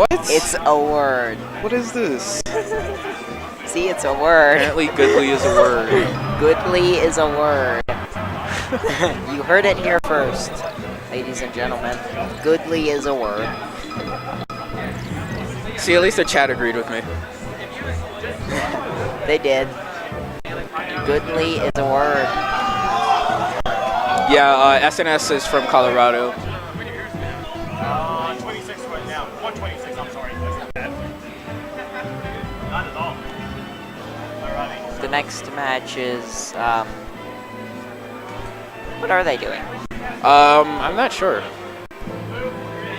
What? It's a word. What is this? See, it's a word. Apparently goodly is a word. Goodly is a word. You heard it here first, ladies and gentlemen. Goodly is a word. See, at least the chat agreed with me. They did. Goodly is a word. Yeah, SNS is from Colorado. 26 right now. 126, I'm sorry. That's not bad. Not at all. Alrighty. The next match is, what are they doing? I'm not sure.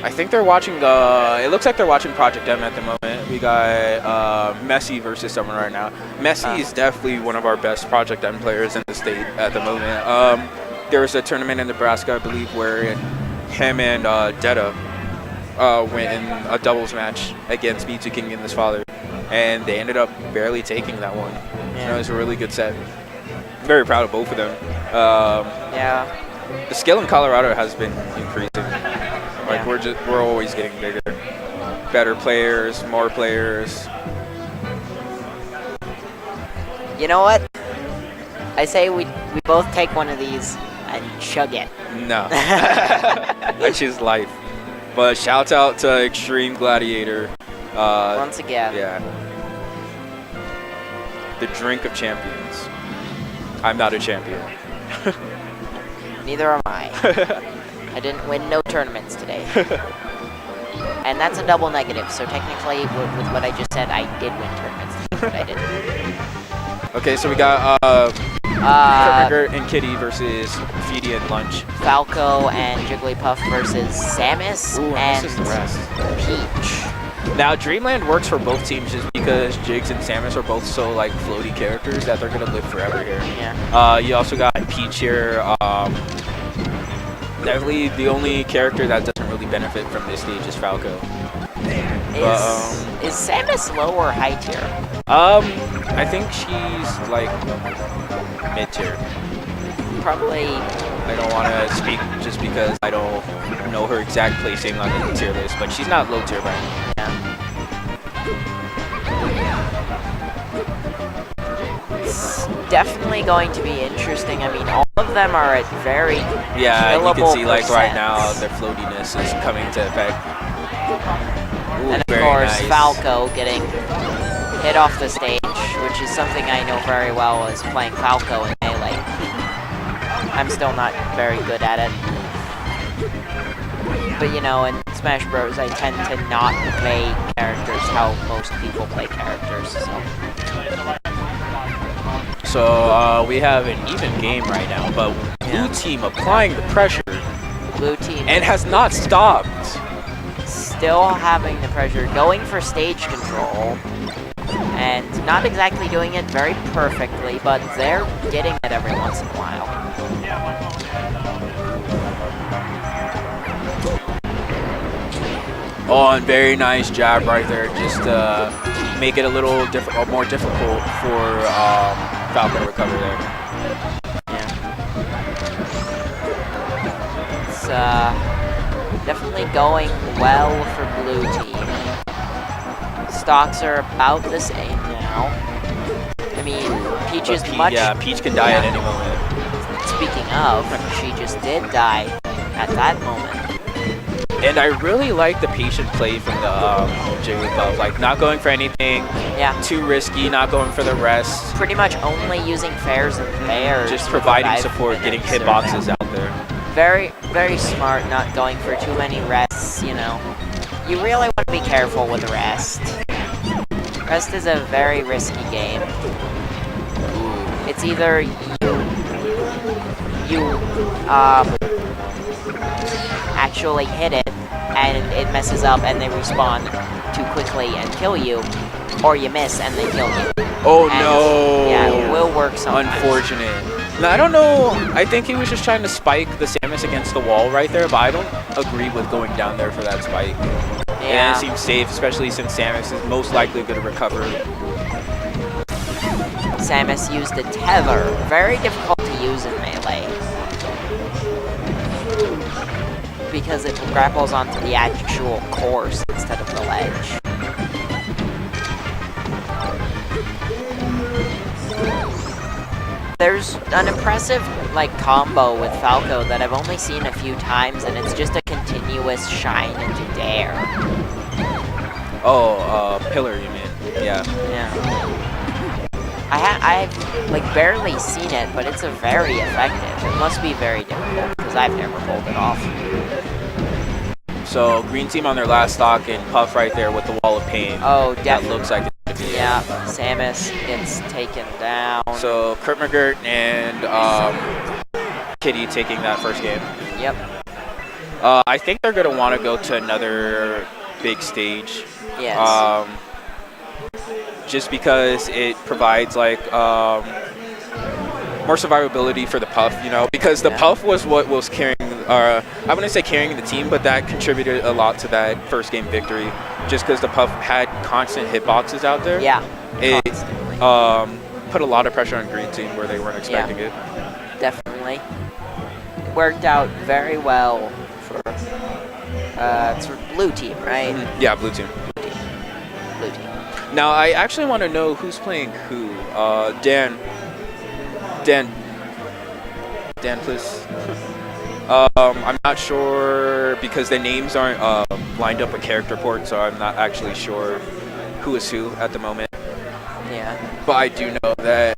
I think they're watching it looks like they're watching Project M at the moment. We got Messi versus someone right now. Messi is definitely one of our best Project M players in the state at the moment. There was a tournament in Nebraska, I believe, where him and Detta went in a doubles match against B2 King and his father, and they ended up barely taking that one. Yeah. It was a really good set. Very proud of both of them. Yeah. The skill in Colorado has been increasing. Like we're always getting bigger, better players, more players. You know what? I say we both take one of these and chug it. No, I choose life. But shout out to Extreme Gladiator. Once again. Yeah. The drink of champions. I'm not a champion. Neither am I. I didn't win no tournaments today. And that's a double negative, so technically, with what I just said, I did win tournaments, but I didn't. Okay, so we got McGurt and Kitty versus FeeDee and Lunch. Falco and Jigglypuff versus Samus and this is the rest. Peach. Now, Dreamland works for both teams just because Jigs and Samus are both so, like, floaty characters that they're going to live forever here. Yeah. You also got Peach here. Definitely the only character that doesn't really benefit from this stage is Falco. Is Samus low or high tier? I think she's, like, mid-tier. Probably. I don't want to speak just because I don't know her exact placing on the tier list, but she's not low tier by any means. It's definitely going to be interesting. I mean, all of them are at very you can see like right now percents. their floatiness is coming to effect. Ooh, And of very course, nice. Falco getting hit off the stage, which is something I know very well as playing Falco in Melee. I'm still not very good at it. But you know, in Smash Bros, I tend to not play characters how most people play characters, So we have an even game right now, but blue team applying the pressure. Blue team. And has not stopped. Still having the pressure, going for stage control. And not exactly doing it very perfectly, but they're getting it every once in a while. Oh, and very nice jab right there, just to make it a little more difficult for Falco to recover there. Yeah. It's definitely going well for blue team. Stocks are about the same now. I mean, Peach is much... Yeah, Peach can die at any moment. Speaking of, she just did die at that moment. And I really like the patient play from the Jigglypuff, like not going for anything too risky, not going for the rest. Pretty much only using fairs and bears. Just providing support, getting hitboxes out there. Very, very smart, not going for too many rests, you know. You really want to be careful with rest. Rest is a very risky game. It's either you actually hit it and it messes up and they respawn too quickly and kill you, or you miss and they kill you. Oh and no! Yeah, it will work sometimes. Unfortunate. Now, I don't know, I think he was just trying to spike the Samus against the wall right there, but I don't agree with going down there for that spike. Yeah. And it seems safe, especially since Samus is most likely going to recover. Samus used a tether. Very difficult to use in Melee. because it grapples onto the actual course instead of the ledge. There's an impressive like combo with Falco that I've only seen a few times, and it's just a continuous shine into dare. Oh, pillar, you mean? Yeah. Yeah. I've like barely seen it, but it's a very effective. It must be very difficult because I've never pulled it off. So green team on their last stock and Puff right there with the wall of pain. Oh, That definitely. looks like it. Yeah, Samus gets taken down. So Kurt McGurt and Kitty taking that first game. Yep. I think they're gonna want to go to another big stage. Yes. Just because it provides like more survivability for the Puff, you know, because the Yeah. Puff was what was carrying, I wouldn't say carrying the team, but that contributed a lot to that first game victory, just because the Puff had constant hitboxes out there. Yeah. It Constantly. put a lot of pressure on green team where they weren't expecting it. Definitely. It worked out very well for blue team, right? Yeah, blue team. Blue team. Now, I actually want to know who's playing who. Dan, please. I'm not sure because the names aren't lined up with character port, so I'm not actually sure who is who at the moment. Yeah. But I do know that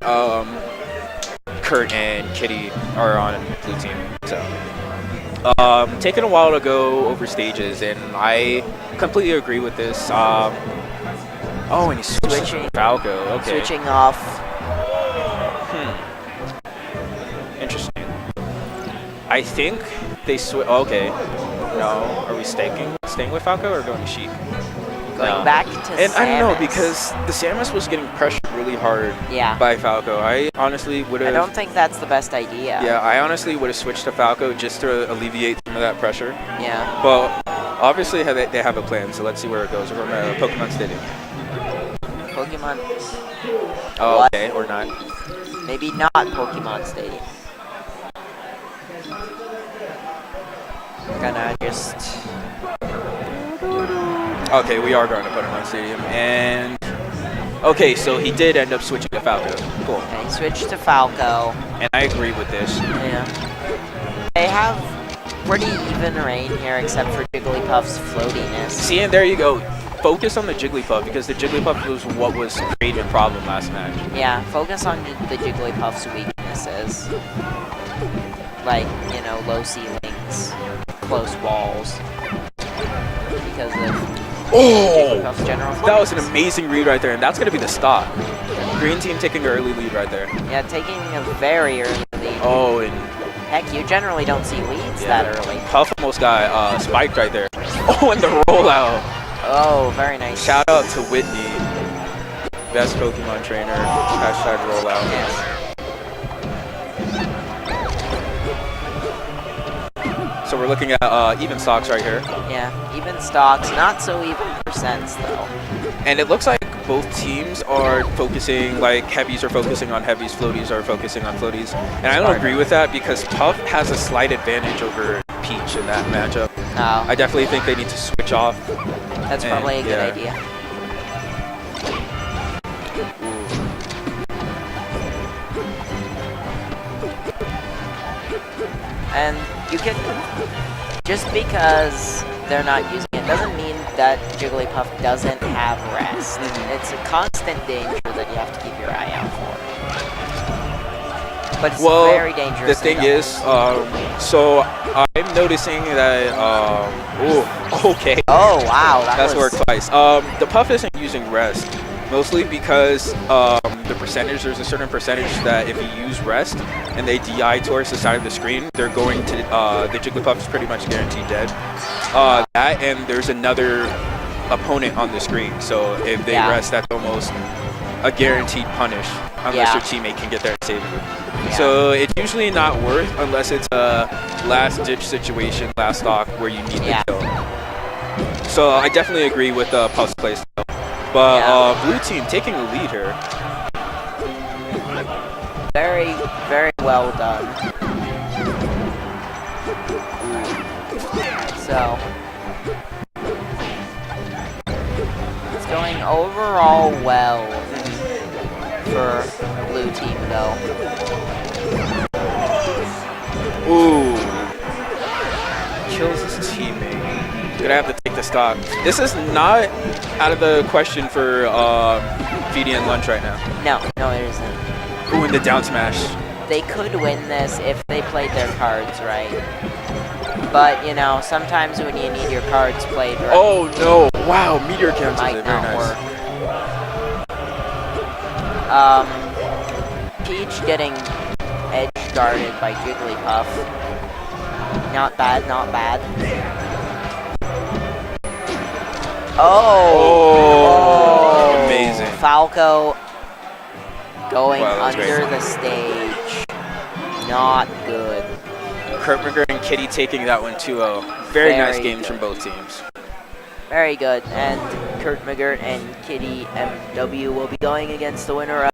Kurt and Kitty are on blue team. So, taking a while to go over stages, and I completely agree with this. Oh, and he's switching Falco. Okay. Switching off. Interesting. I think they switch. Okay. No. Are we staying with Falco or going to Sheik? Going back to And Samus. I don't know because the Samus was getting pressured really hard Yeah. by Falco. I honestly would I have. don't think that's the best idea. Yeah, I honestly would have switched to Falco just to alleviate some of that pressure. Yeah. But obviously they have a plan, so let's see where it goes. We're going to Pokemon Stadium. Pokemon. Oh, What? okay, or not. Maybe not Pokemon Stadium. Gonna just. Okay, we are going to Pokemon Stadium, and okay, so he did end up switching to Falco. Cool, Okay, switch to Falco. and I agree with this. Yeah. They have pretty even range here, except for Jigglypuff's floatiness. See, and there you go. Focus on the Jigglypuff because the Jigglypuff was what was creating a problem last match. Yeah, focus on the Jigglypuff's weaknesses. Like, you know, low ceilings, close walls. Because of Jigglypuff's general That was an floatiness. amazing read right there, and that's going to be the stop. Green team taking an early lead right there. Yeah, taking a very early lead. Oh, and Heck, you generally don't see leads that early. Puff almost got spiked right there. Oh, and the rollout. Oh, very nice. Shout out to Whitney, best Pokemon trainer. Hashtag rollout. Yes. So we're looking at even stocks right here. Yeah, even stocks, not so even percents though. And it looks like both teams are focusing, like heavies are focusing on heavies, floaties are focusing on floaties. And I don't Smart. agree with that because Puff has a slight advantage over Peach in that matchup. No, I definitely think they need to switch off. that's and, probably a good yeah. idea. And you can, just because they're not using it doesn't mean that Jigglypuff doesn't have rest. It's a constant danger that you have to keep your eye out for. But it's Well, very dangerous. the thing is, so I'm noticing that, okay. Oh wow, That's was, worked twice. The Puff isn't using rest, mostly because the percentage, there's a certain percentage that if you use rest and they DI towards the side of the screen, they're going to, the Jigglypuff is pretty much guaranteed dead. That and there's another opponent on the screen, so if they rest, that's almost a guaranteed punish unless your teammate can get there and save you. Yeah. So it's usually not worth unless it's a last-ditch situation, last stock, where you need the kill. So I definitely agree with Puff's play style. But blue team taking the lead here. very, very well done. so. It's going overall well for the blue team, though. Ooh. Kills his teammate. Gonna have to take the stock. This is not out of the question for FeeDee and Lunch right now. No, it isn't. Ooh, and the down smash. They could win this if they played their cards right. But, you know, sometimes when you need your cards played right, Oh no! Wow, meteor cancels might it. Very not nice. work. Peach getting edge guarded by Jigglypuff. Not bad, not bad. Oh, amazing. Falco going Wow, that was under great. the stage. Not good. McGurt and Kitty taking that one 2-0. Very nice Very games good. from both teams. Very good. And McGurt and KittyMW will be going against the winner of